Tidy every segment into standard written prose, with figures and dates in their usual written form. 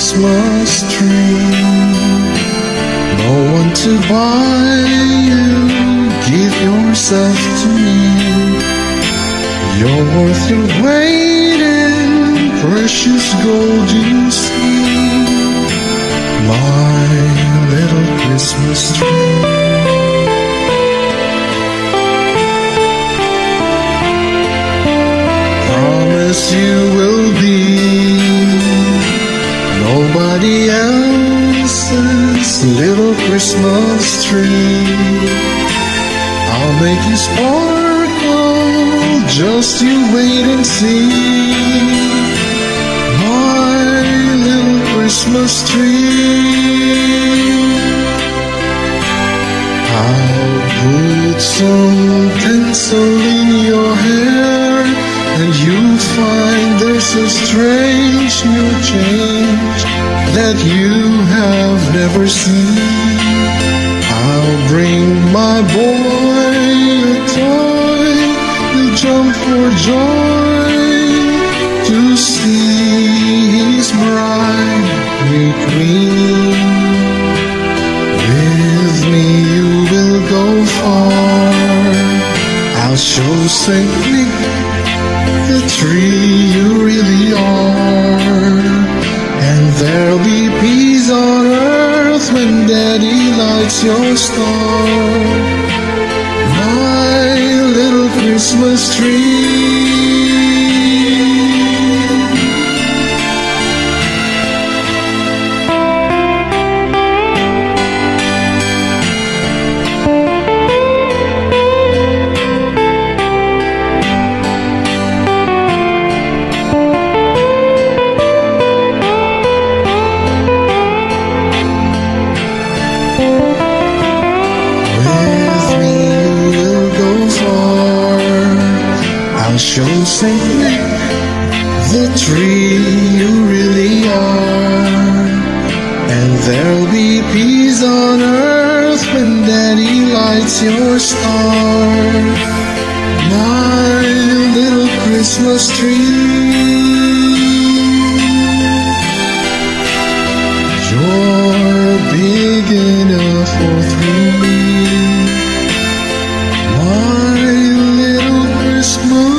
Christmas tree. No one to buy you, give yourself to me. You're worth your weight in precious gold, you see. My little Christmas tree. Promise you will be nobody else's little Christmas tree. I'll make you sparkle, just you wait and see. My little Christmas tree. I'll put some pencil in your hair, and you'll find there's a strange new change that you have never seen. I'll bring my boy a toy, he'll jump for joy to see his bride be queen. With me you will go far, I'll show Saint Nick the tree you really are. And there'll be peace on earth when Daddy lights your star. My little Christmas tree. Show Saint Nick the tree you really are. And there'll be peace on earth when Daddy lights your star. My little Christmas tree. You're big enough for three. My little Christmas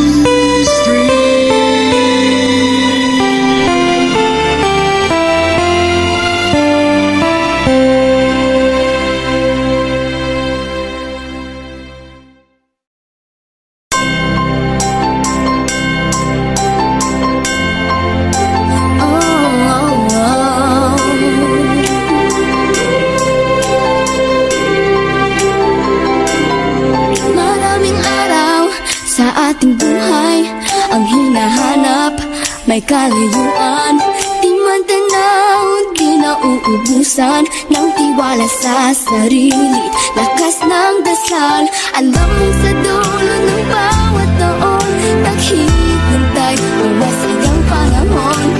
may kalayuan, di man tanaw, di nauubusan ng tiwala sa sarili, lakas ng dasal. Alam mo sa dulo ng bawat taon, naghihintay, mawasayang panahon.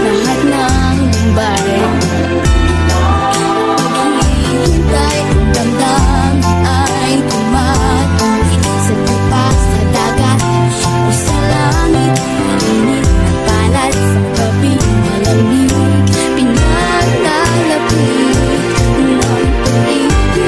Lahat ng lumbay, paghihintay, damdam ay tumatuloy sa lupa, sa dagat, o sa langit. Init at kalat sa gabi, malamig, pinaglalapit ng pag-ibig.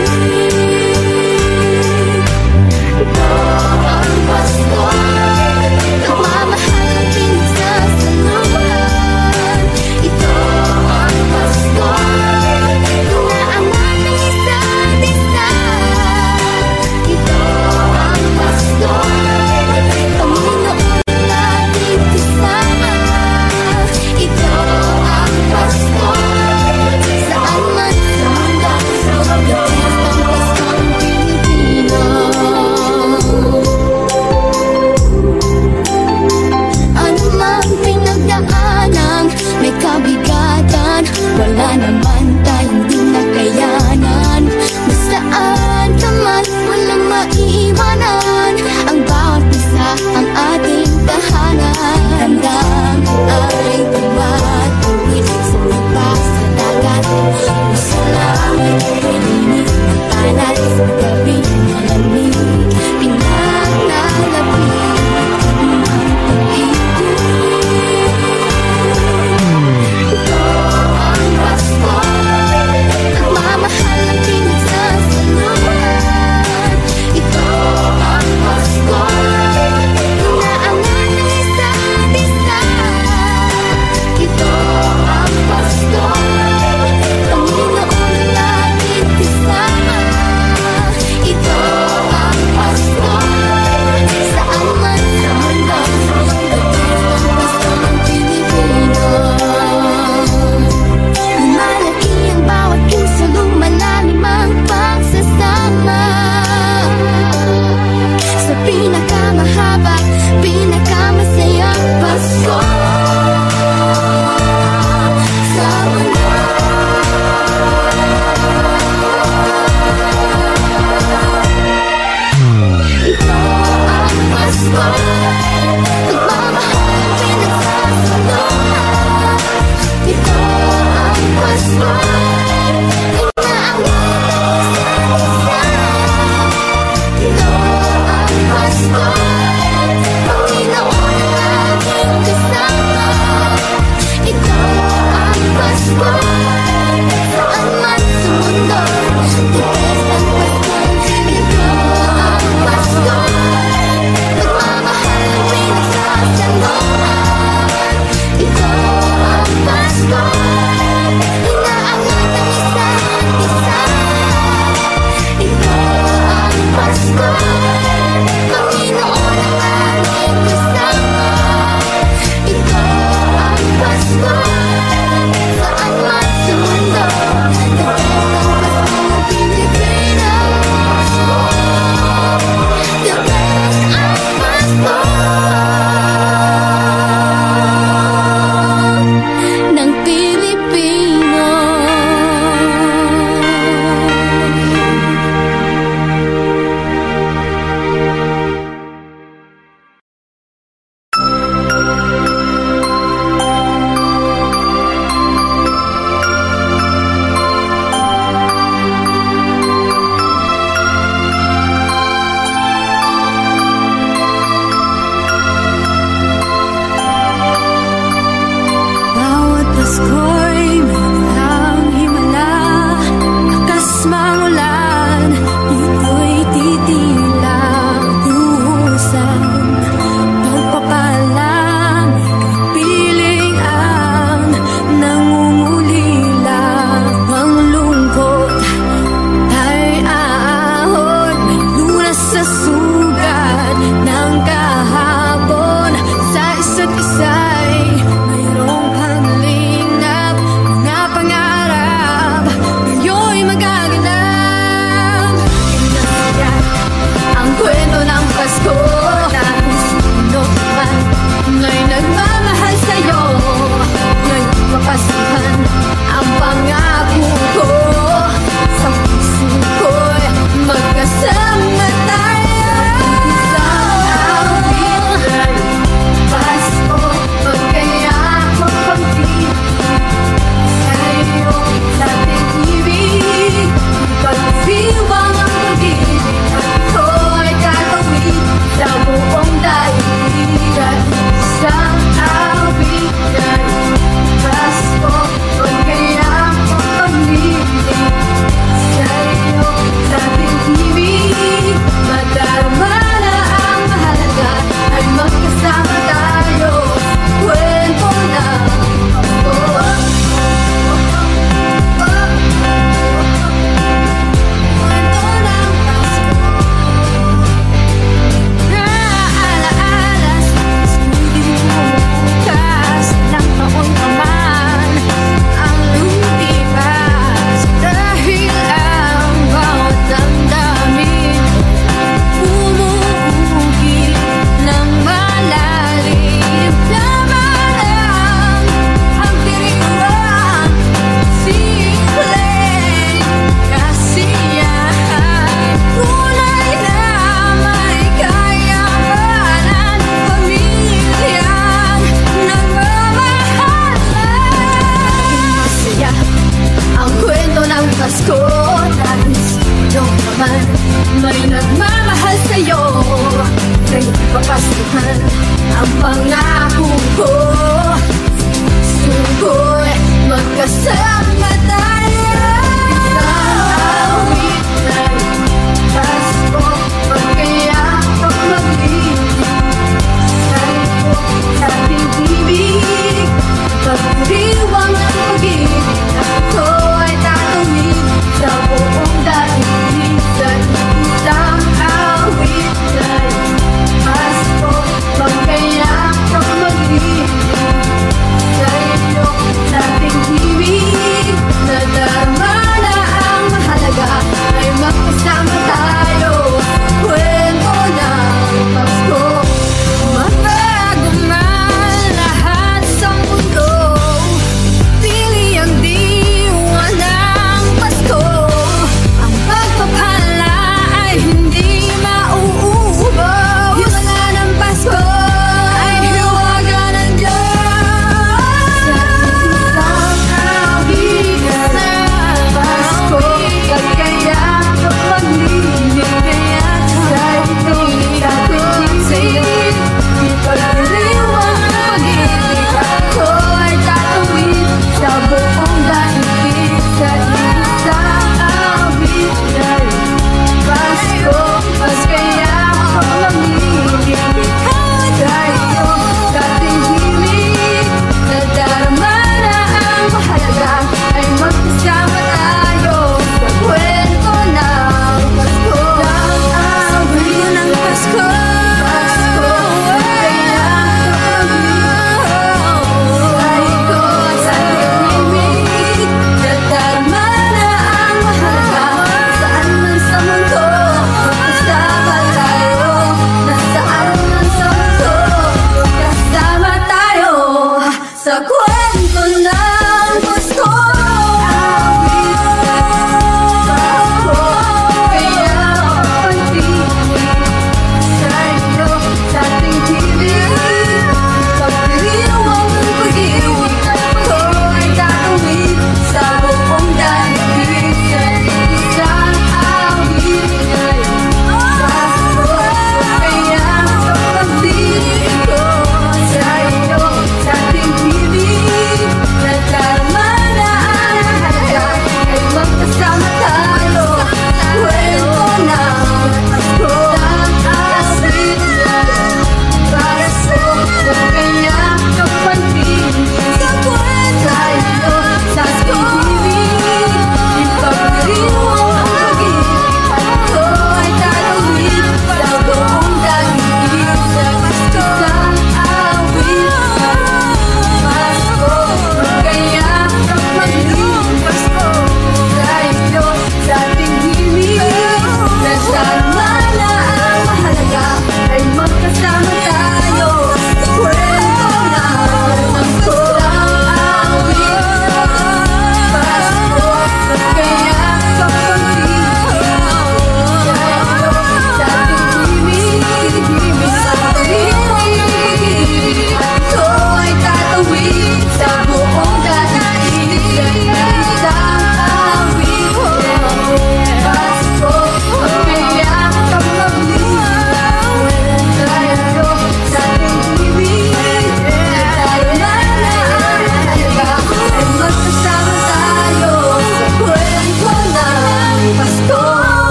Sa iyong dating himig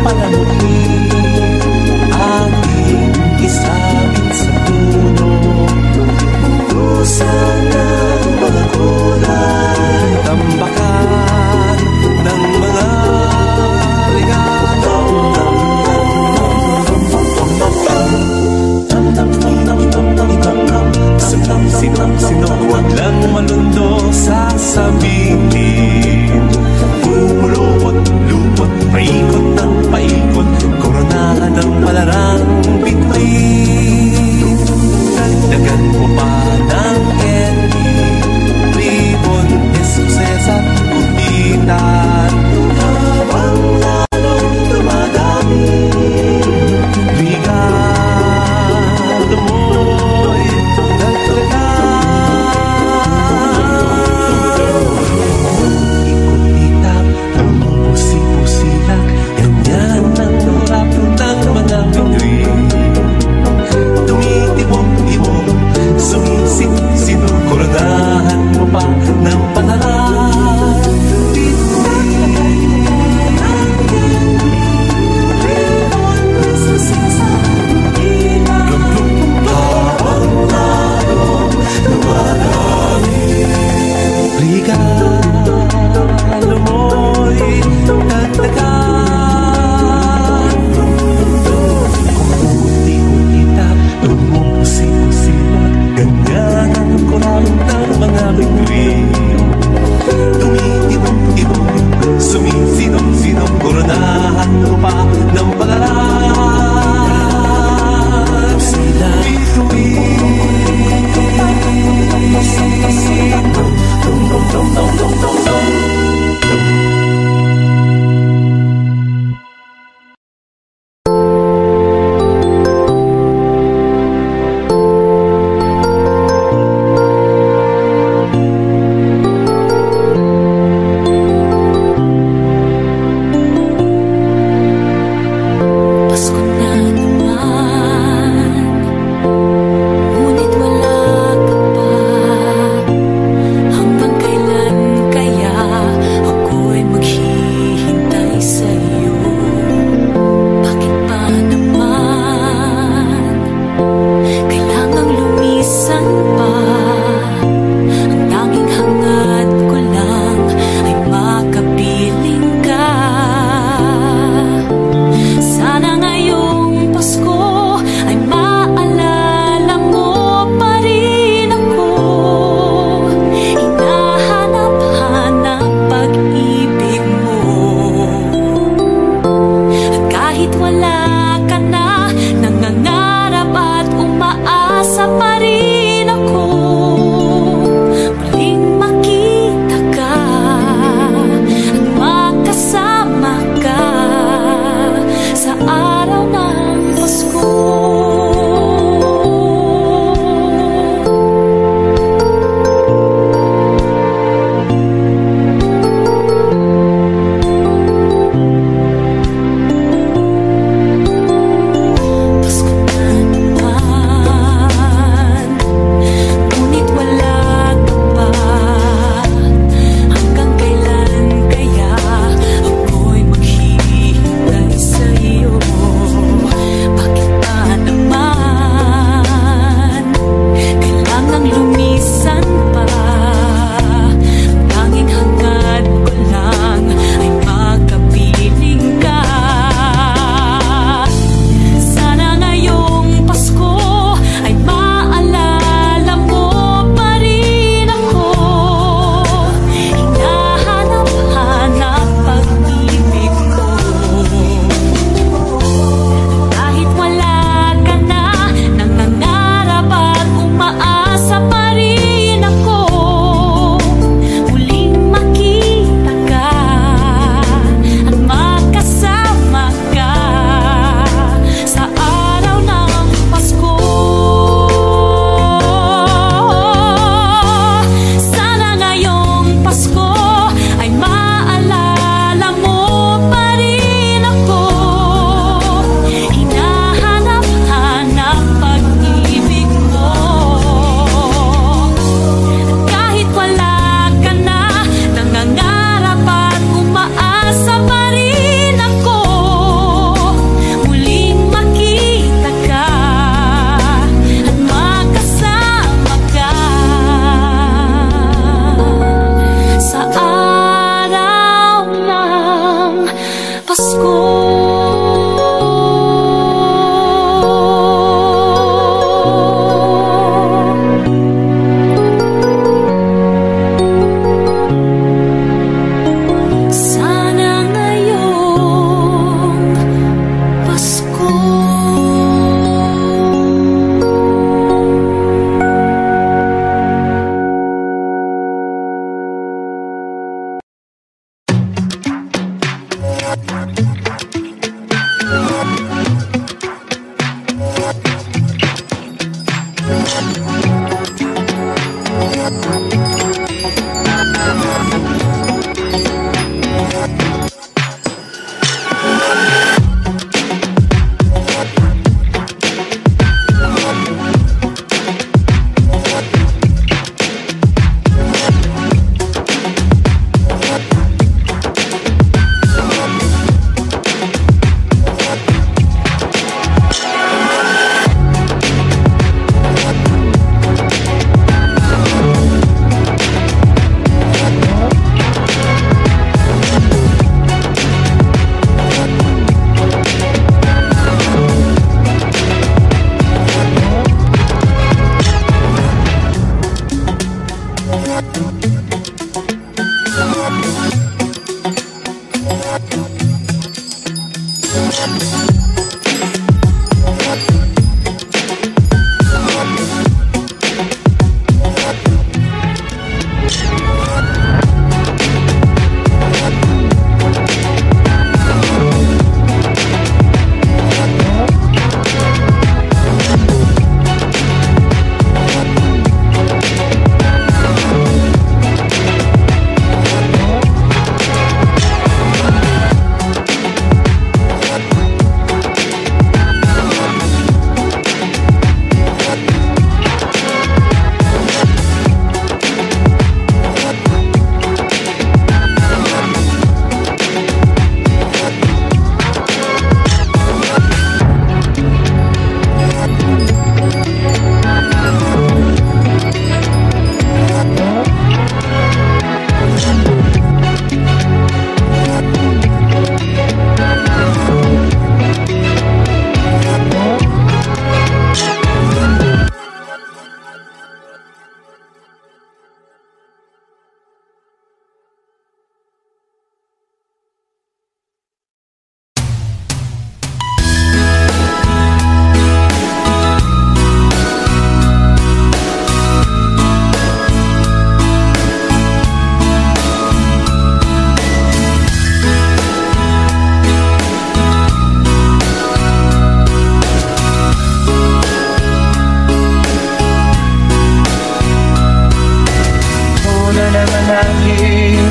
palamuti, aking isabit sa puno. Pupusan ng mga kulay, tambakan ng mga regalo. Sinong wag lang malundo sasabihin. Pumulupot, lupot, paikot ng paikot, koronahan ng malarang bituin. Dagdagan mo pa ng candy, ribbon, eskuses at gupitan, habang lalong dumadami. Regalo mo'y dagdagan. Ikot-itak, lumupusi-pusilak, ganyan ang raplo ng mga bituin. Tumitibong-ibong, sumisit-sinong, koronahan mo pa ng panalan. Regalo mo'y dagdagan. Kumuti-kutitap, lumupusi-pusilak, ganyan ang kuralong ng mga bituin. Tumitibong-ibong, sumisinong-sinong, koronahan mo pa ng palaran. Sila bituin. Pasko na naman, ngunit wala ka pa. Hanggang kailan kaya ako'y maghihintay sa'yo? Bakit pa naman kailangang lumisan pa? Ang tanging hangad ko lang ay makapiling ka. Sana ngayong Pasko ay maalala mo pa rin ako. Hinahanap-hanap pag-ibig mo. At kahit wala ka na, nangangarap at umaasa pa rin ako. Muling makita ka at makasama ka sa araw ng Pasko.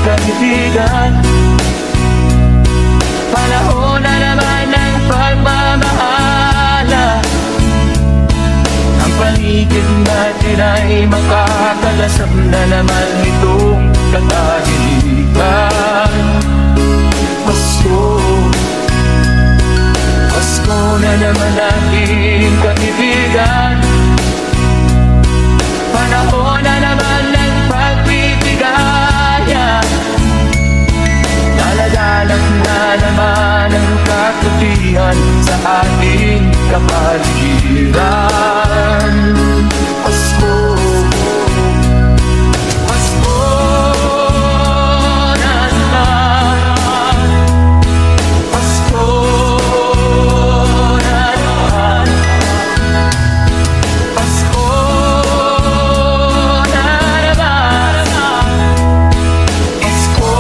kaibigan. Panahon na naman ng pagmamahala. Ang paligid natin ay makakalasap na naman itong katahimikan. Pasko, Pasko na naman aking kaibigan. Panahon na naman ng pagbibigaya. Dala-dalang na naman ang kakutihan sa ating kapaligiran. Pasko, Pasko na naman. Pasko na naman. Pasko na naman. Pasko.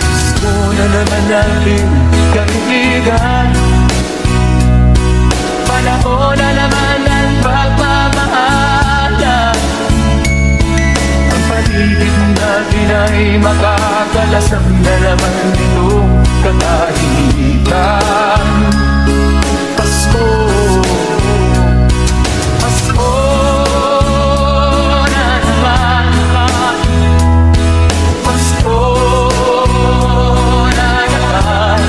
Pasko na naman natin kaibigan. Panahon na naman ng pagmamahala. Ang paligid natin ay makakalasap na naman itong katahimikan. Pasko, Pasko na naman. Pasko na naman.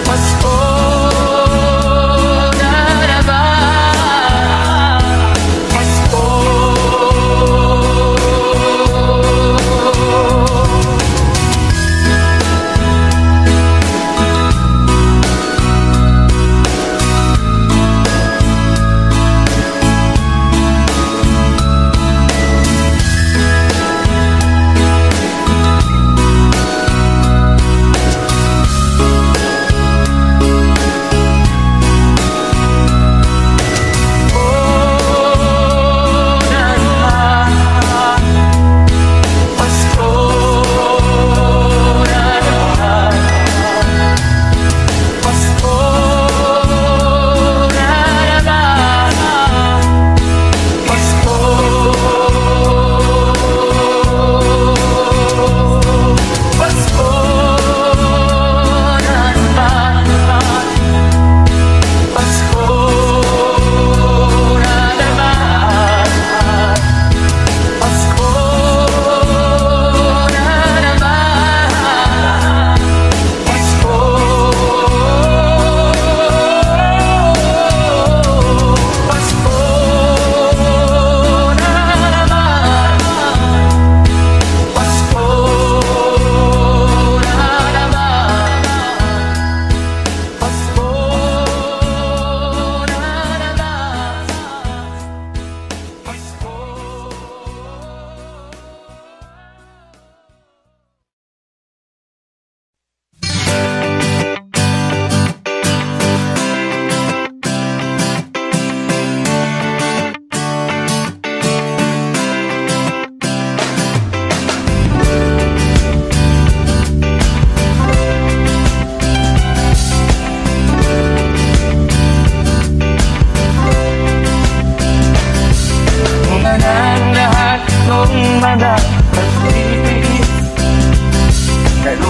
Pasko na naman. Pasko.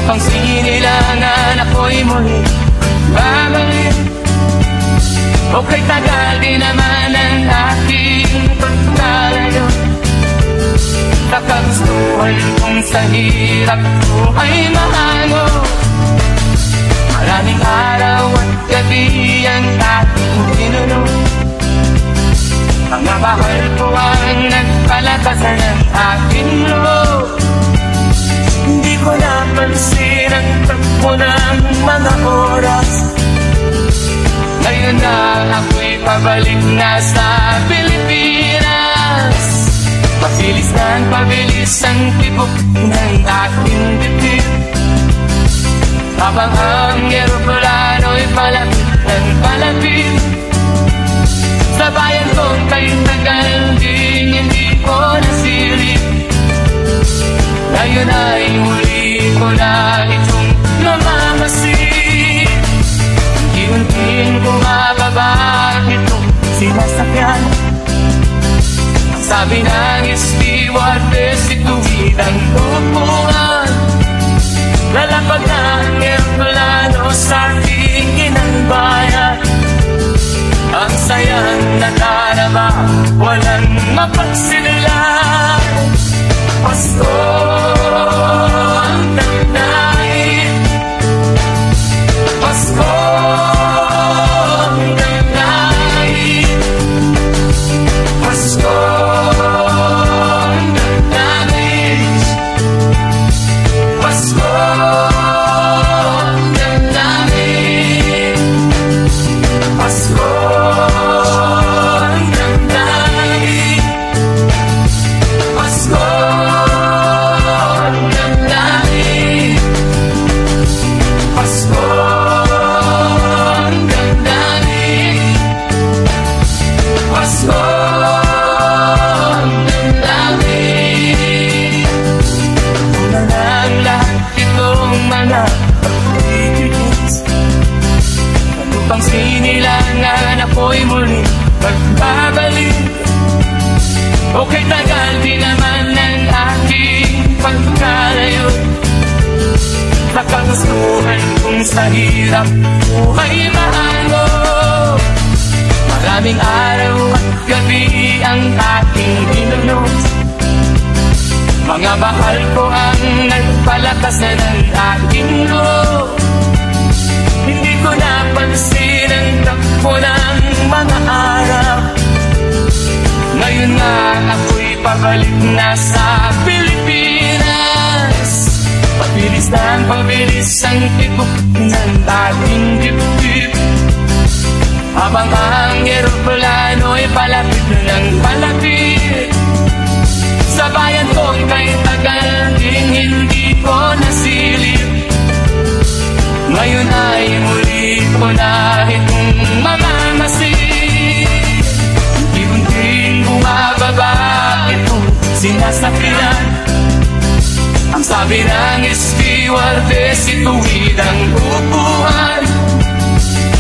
Upang sinilangan ako'y muli babalik. O kay tagal din naman ang aking pagkalayo. Kakagustuhan kong sa hirap ko ay mahango. Maraming araw at gabi ang aking tinulong. Mga bahal ko ang nagpalakasan ng aking loob. Hindi ko napansin ang tagpo ng mga oras. Ngayon na ako'y pabalik na sa Pilipinas. Pabilis ang tibok ng aking dibdib. Habang ang eroplano'y palapit ng palapit. Sa bayan kong kay tagal din hindi ko nasilip. Ngayon ay muli ko na itong namamasid. Unti-unting bumababa itong sinasakyan. Ang sabi ng stewardess, ituwid ang upuan. Lalapag na ang eroplano sa aking inangbayan. Ang sayang nadarama, walang mapagsinulan. Pasko ang damdamin. Pasko ang damdamin. Pasko ang damdamin. Pasko ang damdamin. Pasko ang damdamin. Pasko ang damdamin. Pasko ang damdamin. Pasko ang damdamin. Una lang lahat itong mga pag-ibig. Upang sinilangan ako'y muli magbabalik. O kay tagal din naman ang aking pagkalayo. Nakagustuhan kong sa hirap buhay mahango. Maraming araw at gabi ang aking dinulot. Mga mahal ko ang nagpalakasan ng aking loob. Hindi ko napansin ang takbo ng mga araw. Ngayon nga ako'y pabalik na sa Pilipinas. Pabilis ang tibok ng ating dibdib. Habang ang eroplano'y palapit ng palapit. Sa bayan kong kay tagal din hindi ko nasilip. Ngayon ay muli ko na itong mamamasid. Unti-unting bumababa itong sinasakyan. Ang sabi ng stewardess, ituwid ang upuan.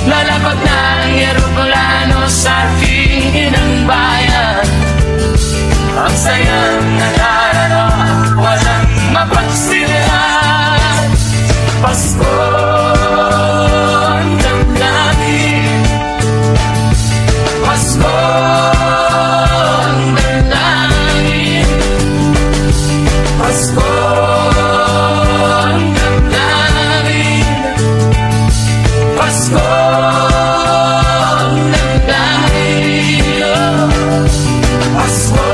Lalapag na ang eroplano sa aking inangbayan. Ang sayang nadarama, walang mapagsilayan. Pasko ang damdamin. Pasko ang damdamin. Pasko ang damdamin. Pasko ang damdamin. Pasko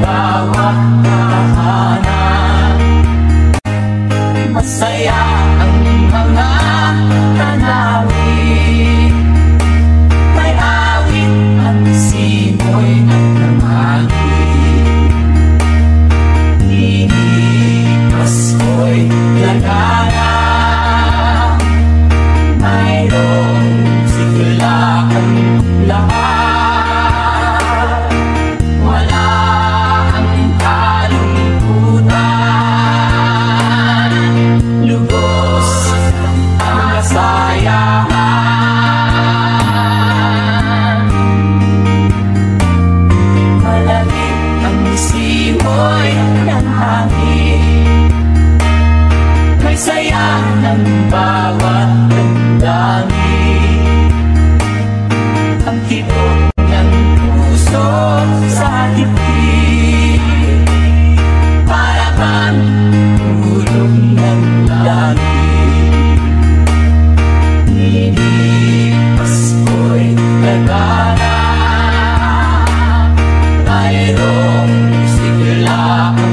bawat tahanan. Masaya ang mga tanawin, may awit at simoy at namangin. Pasko'y lagana, mayroong sigla ang lahat. Wala ang kalungkutan, lubos ang kasayahan. Malamig ang simoy ng hangin, may saya ng bawat damdamin. Ang tibok ng puso sa dibdib, para bang tulong ng langit. Pasko'y lagana, mayroong sigla ang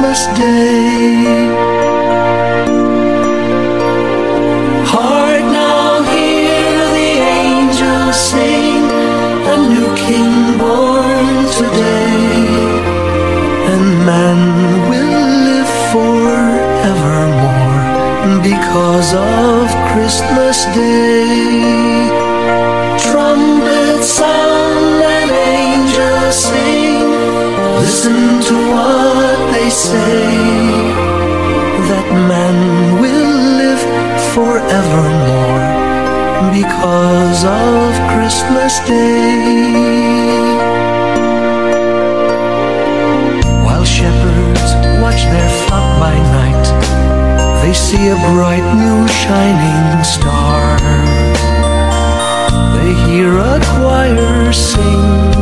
Christmas Day. Hark now, hear the angels sing, a new King born today, and man will live forevermore because of Christmas Day. Trumpets sound and angels sing, listen to what they say, that man will live forevermore because of Christmas Day. While shepherds watch their flock by night, they see a bright new shining star. They hear a choir sing,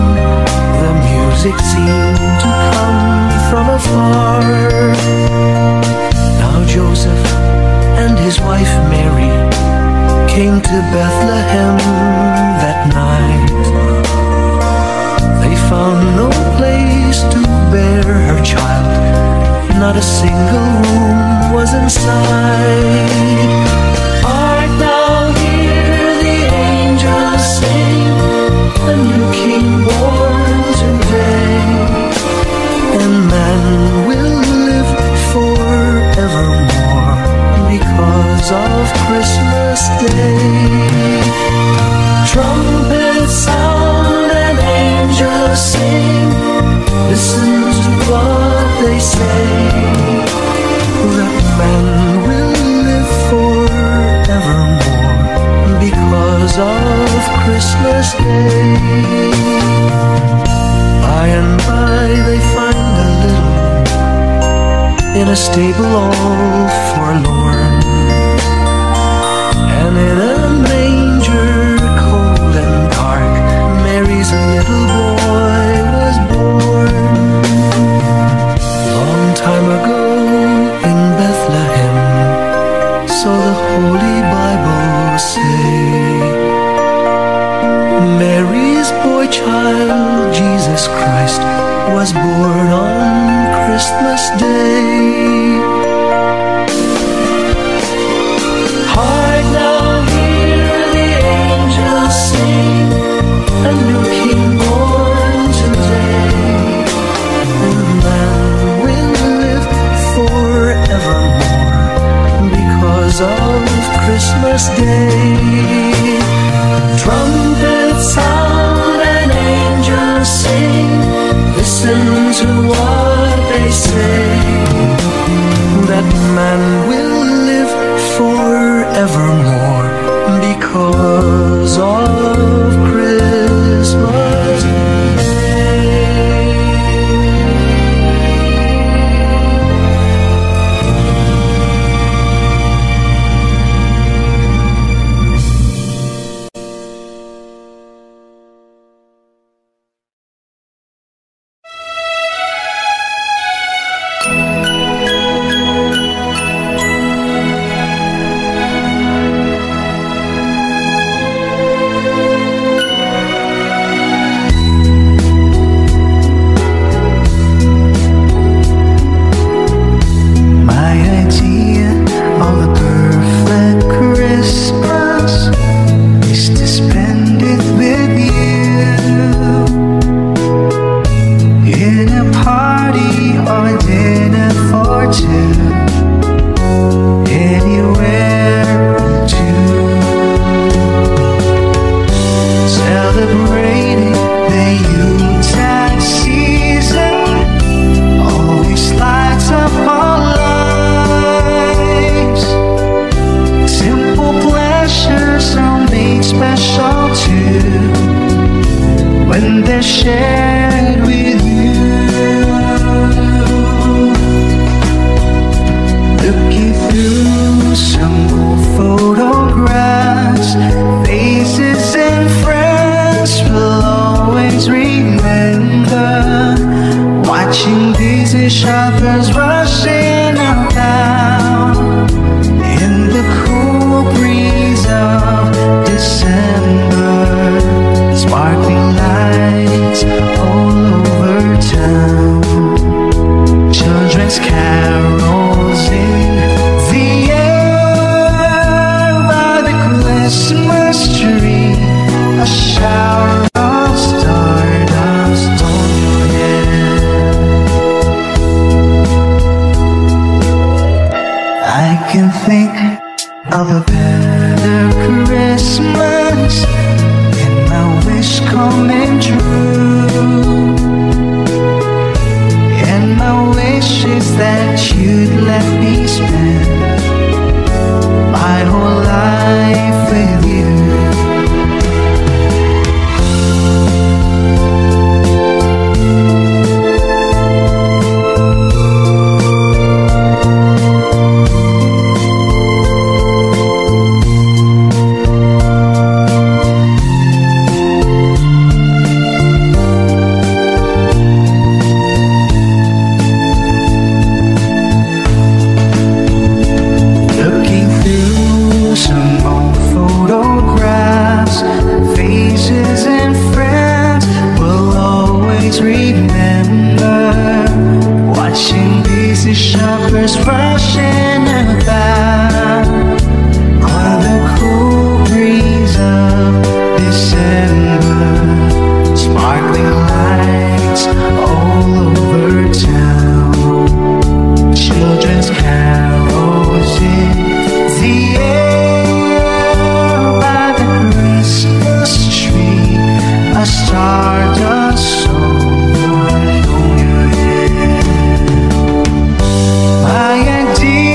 the music seemed to come from afar. Now Joseph and his wife Mary came to Bethlehem that night. They found no place to bear her child, not a single room was inside. Art thou here, the angels sing, a new King born today, and man will live forevermore because of Christmas Day. Trumpets sound and angels sing, listen to what they say, that man will live forevermore because of Christmas Day. By and by they find a little in a stable all forlorn, and in a manger cold and dark, Mary's little boy was born. Long time ago in Bethlehem, so the Holy Bible say, Mary's boy child, Jesus Christ, was born on Christmas Day. Hark now, hear the angels sing, a new King born today, and man will live forevermore because of Christmas Day. Trumpets sound and angels sing, listen to what they say, that man will live forevermore because of Christmas Day. Shoppers rushing up down in the cool breeze of December, sparkling lights all over town. Children Children's carols in the air by the Christmas tree. A shower of stardust on your head. I can think of a better Christmas and my wish coming true. And my wish is that you'd let me spend my whole life with you. Shoppers rushing about on the cool breeze of December. Sparkling lights all over town. Children's carols in the air by the Christmas tree. A stardust song on your head. My idea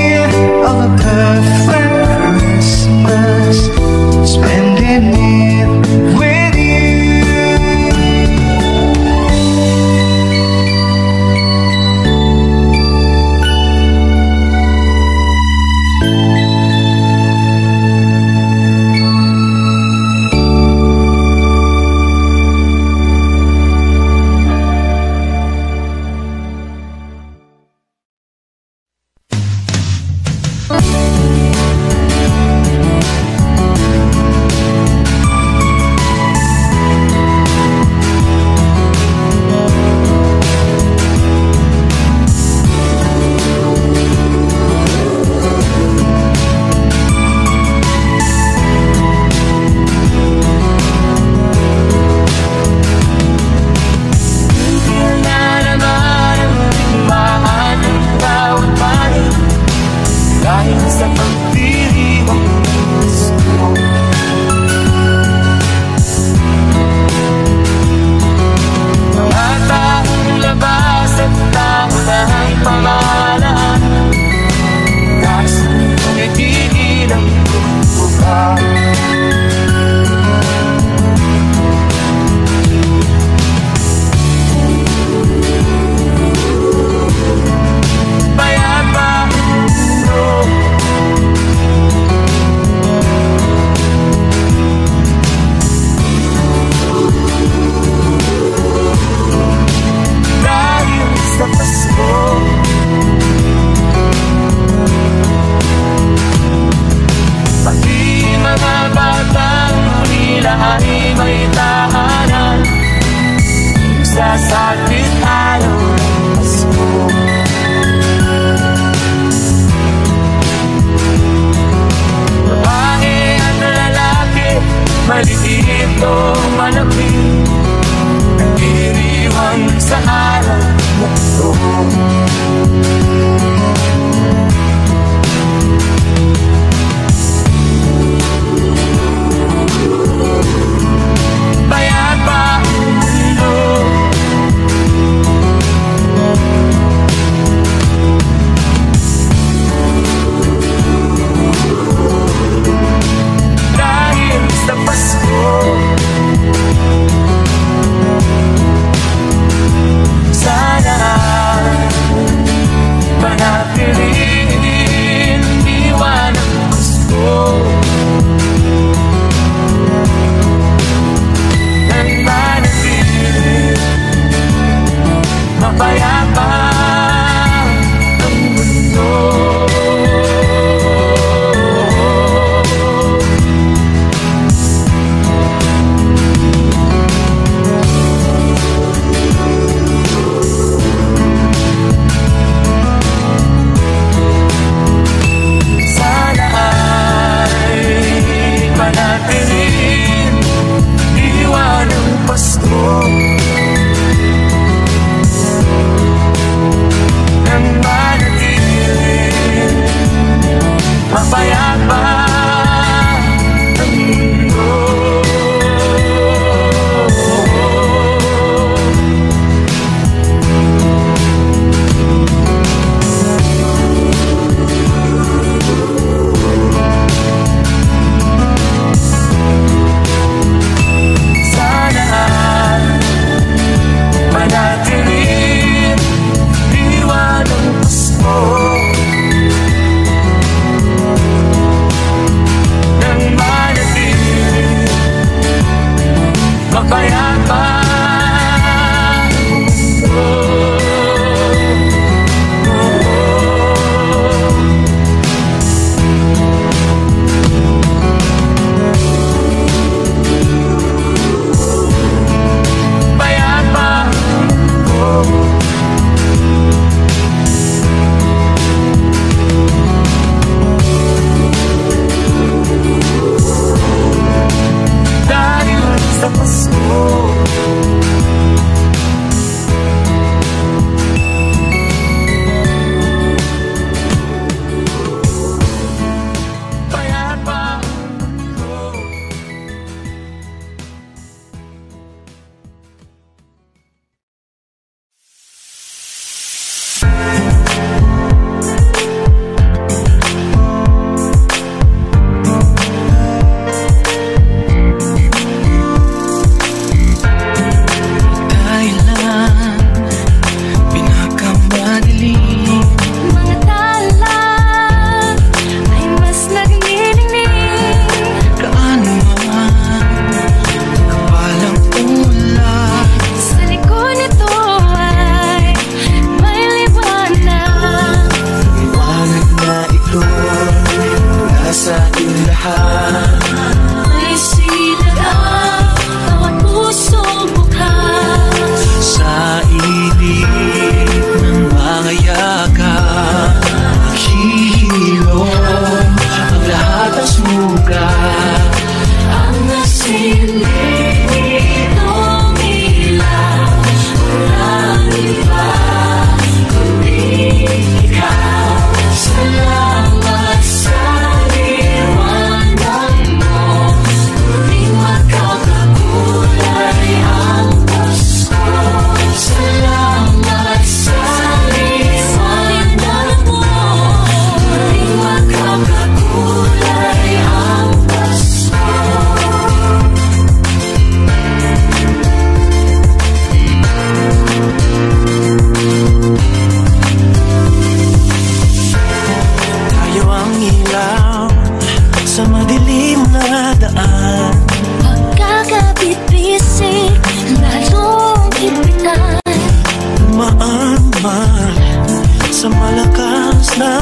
malakas na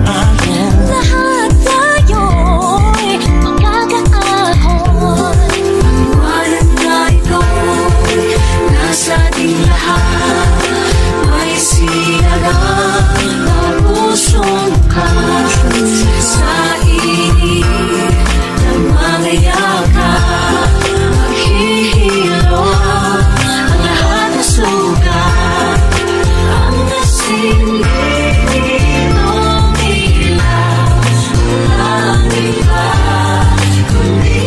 alon. Lahat tayo'y magkakaahon. Pagwalan na ito'y nasa ating lahat. May sinagang na pusong bukas sa init ng mga yakap. Maghihilo ang lahat na sugat. Ang nasilip ng ilaw, walang iba kundi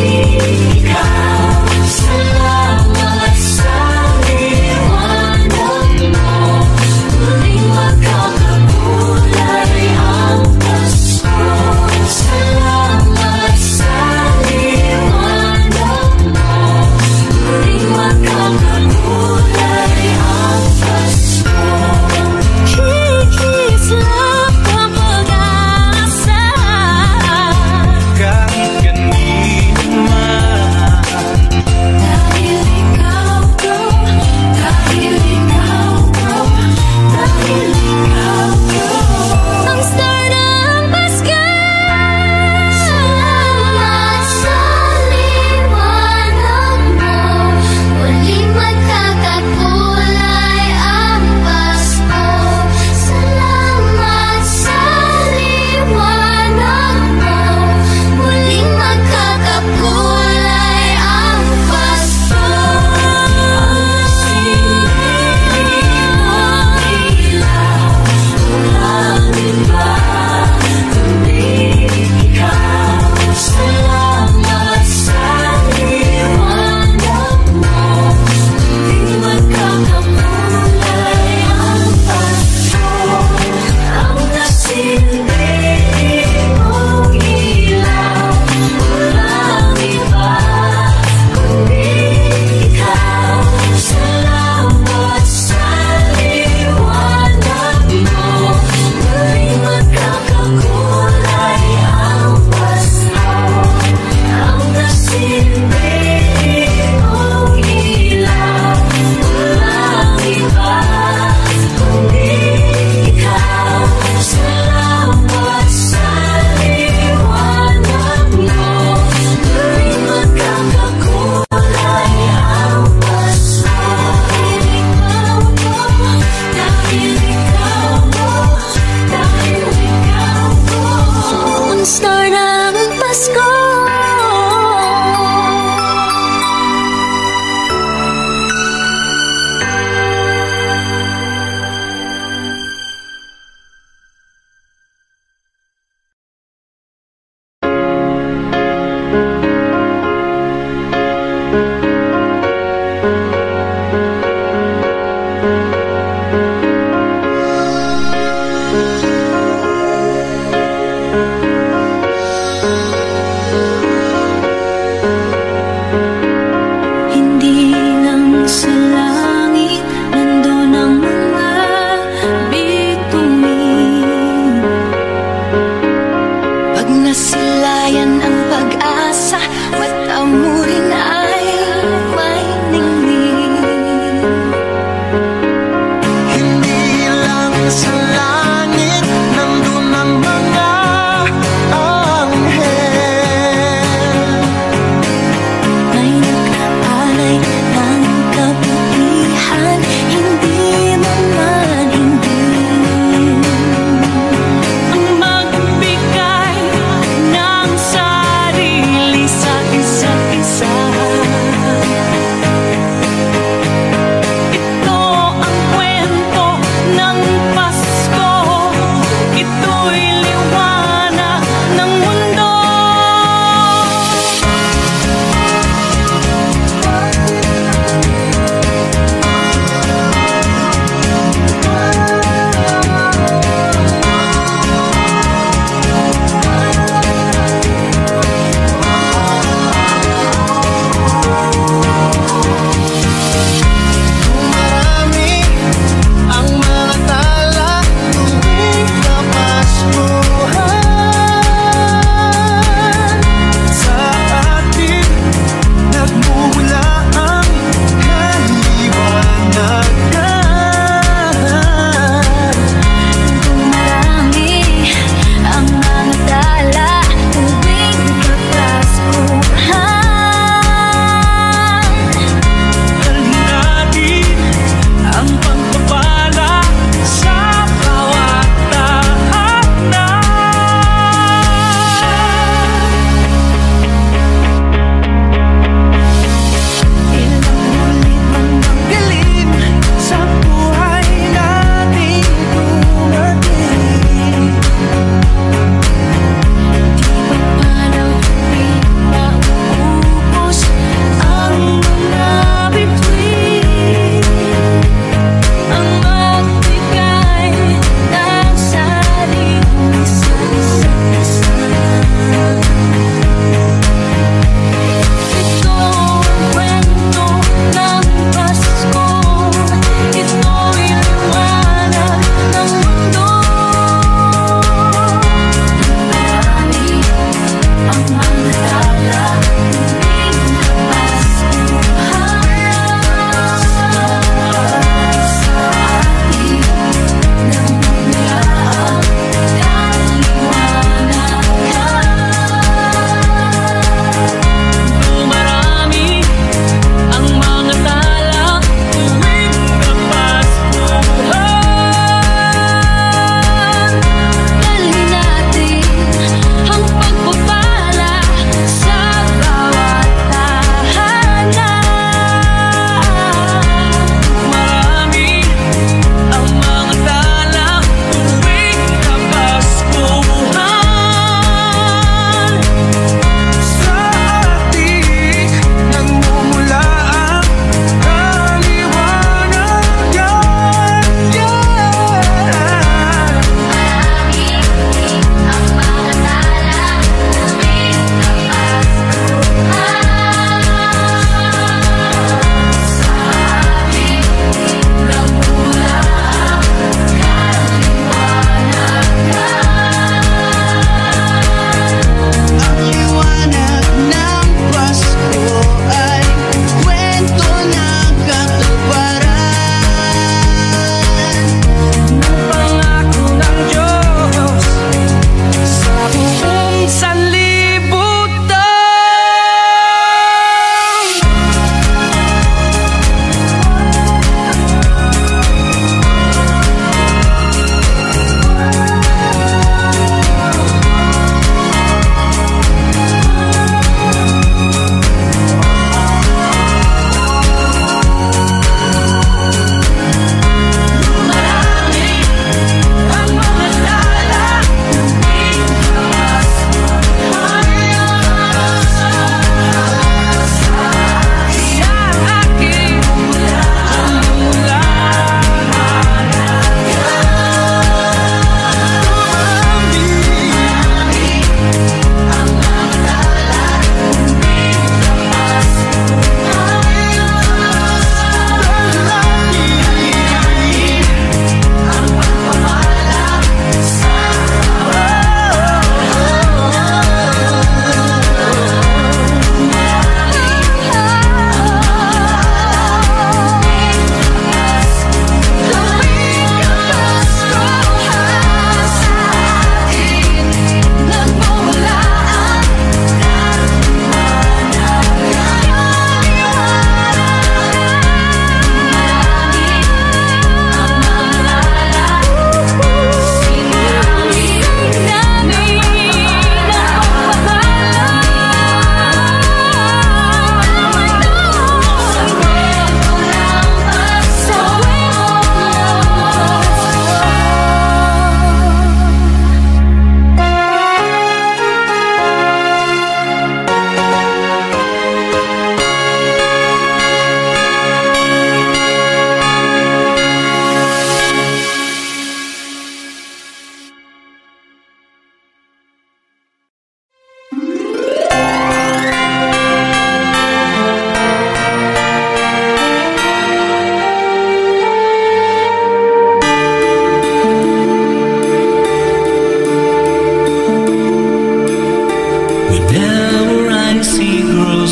ikaw. Salamat sa liwanag mo, muling magkakakulay ang Pasko. Salamat sa liwanag mo, muling magkakakulay ang Pasko. Kikislap ang pag-asa, Kahit kanino man, dahil ikaw ko, dahil ikaw ko, dahil ikaw ko. Ang star ng Pasko. Salamat sa liwanag mo, muling magkakakulay ang Pasko. Salamat sa liwanag mo, muling magkakakulay ang Pasko. Ang silip ng ilaw, walang iba kundi ikaw. Salamat sa liwanag mo, muling magkakakulay ang Pasko. Ang nasilip mong ilaw, walang iba kundi ikaw. Salamat sa liwanag mo, muling magkakakulay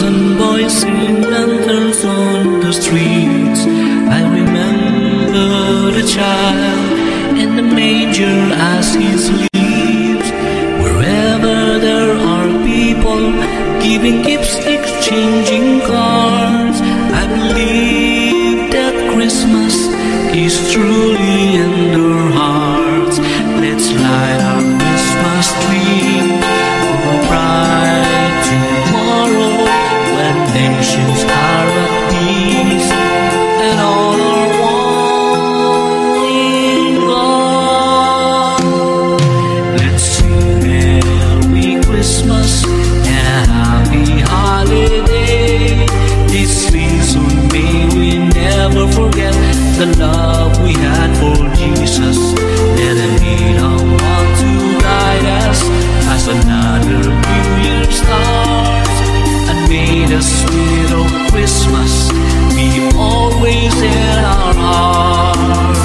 and boys sing lanterns on the streets. I remember the child in the manger as he sleeps. Wherever there are people giving gifts, exchanging cards, I believe that Christmas is truly in their hearts. Let's light our Christmas tree for a bright tomorrow, when nations are at peace and all are one in love. Let's sing Merry Christmas and a happy holiday. This season may we never forget the love we had for Jesus. Let him be the one to guide us as another New Year starts. And may the spirit of Christmas be always in our heart.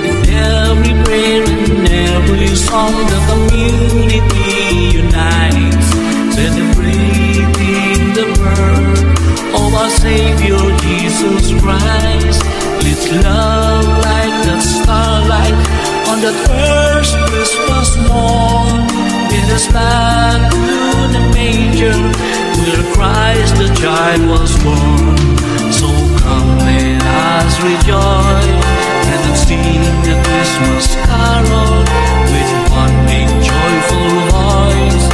In every prayer and every song, the community unites, celebrating the birth of our Savior Jesus Christ. Let's love like the starlight on that first Christmas morn. It is back to the manger where Christ the child was born. So come, let us rejoice and let's sing the Christmas carol with one big joyful voice.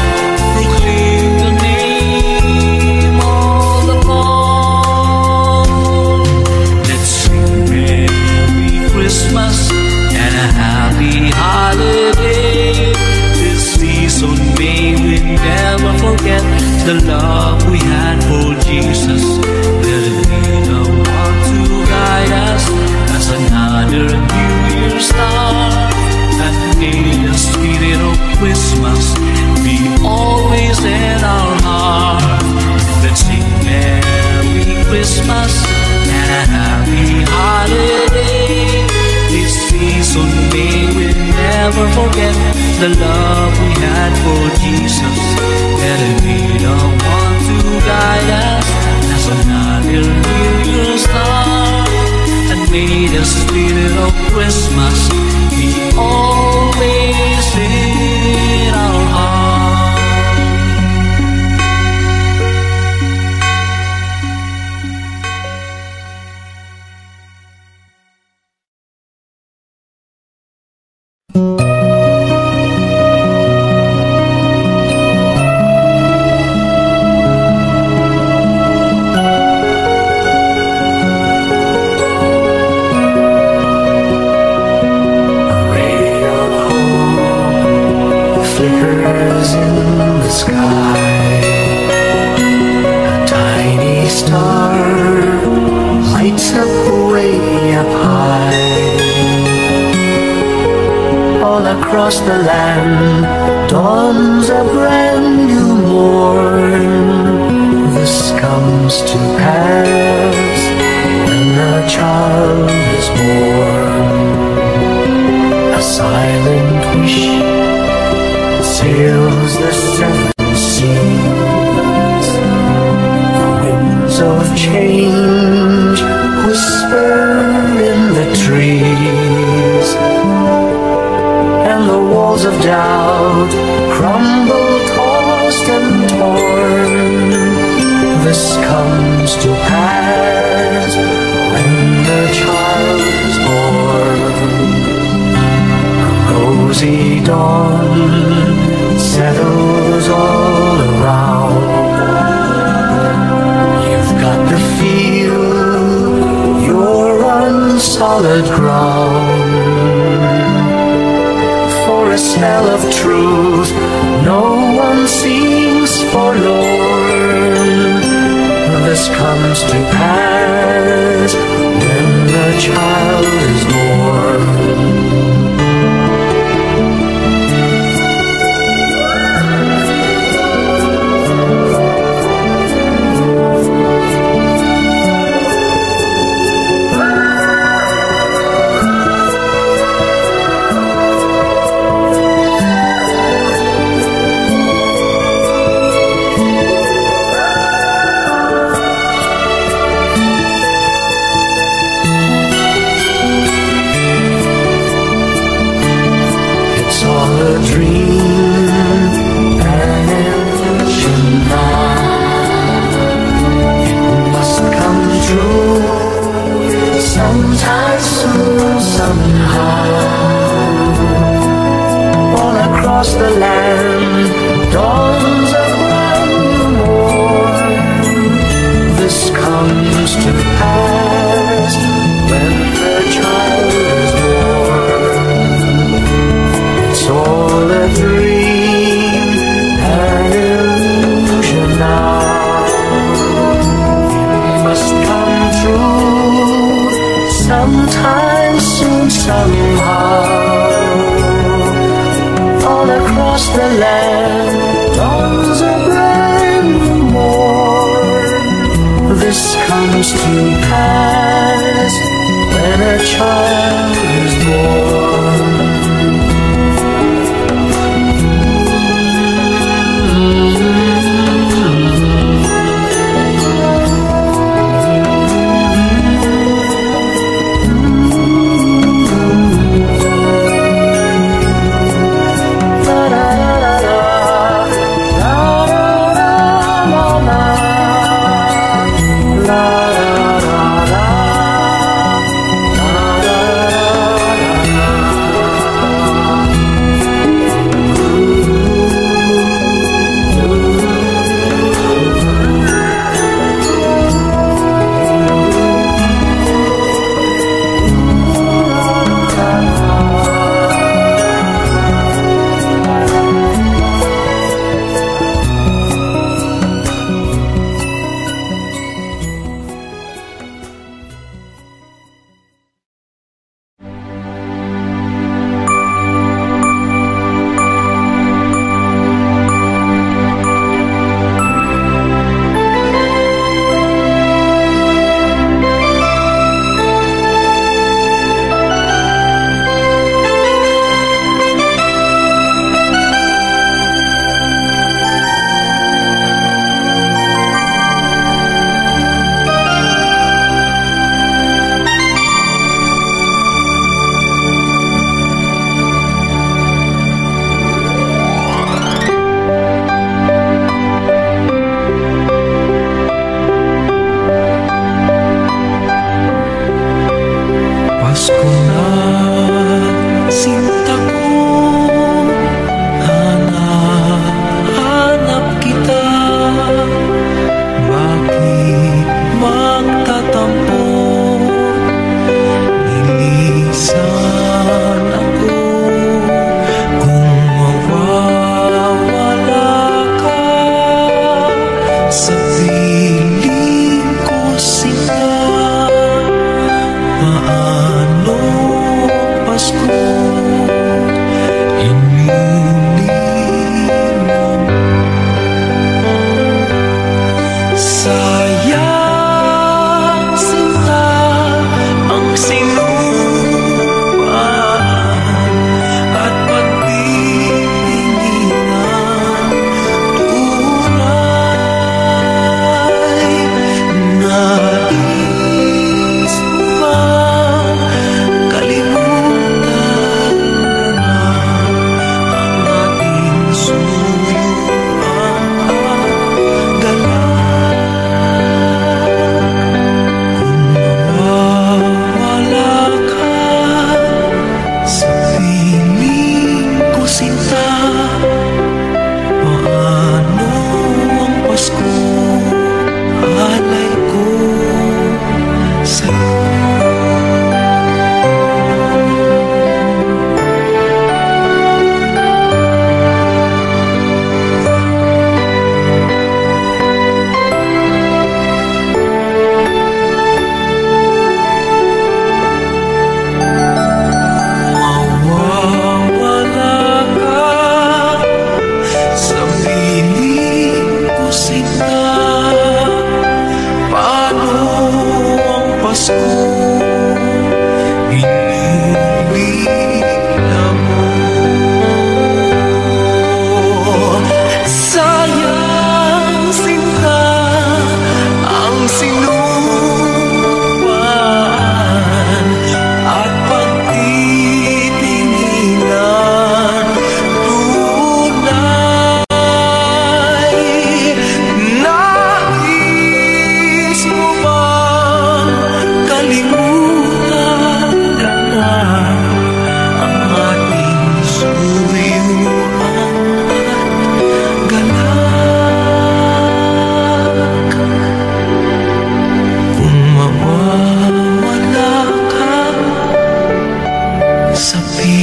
Proclaim the name of the Lord. Let's sing Merry Christmas and a happy holiday. This season may we never forget the love we had for Jesus. Let it be the one to guide us as another New Year start. And may the spirit of Christmas be always in our heart. Let's sing Merry Christmas and a happy holiday. This season may we never forget the love we had for Jesus. Let him be the one to guide us as another New Year start. And may the spirit of Christmas be always in our heart. Flickers in the sky, a tiny star lights up way up high. All across the land dawns a brand new morn. This comes to pass when a child is born. A silent wish sails the seven seas. The winds of change whisper in the trees, and the walls of doubt crumble, tossed and torn. This comes to pass when the child is born. A rosy dawn settles all around. You've got to feel you're on solid ground. For a smell of truth, no one seems forlorn. This comes to pass when the child is born. It's all a dream, an illusion now. It must come true sometime soon, somehow. All across the land dawns a brand new morn. This comes to pass when the child is born. It's all a dream, an illusion now. It must come true sometime soon, somehow. All across the land dawns a brand new morn. This comes to pass when a child is born.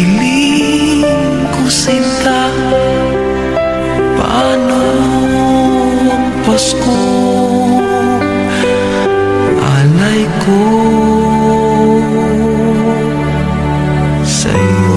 piling ko sinta, paano ang Pasko? Alay ko sa'yo.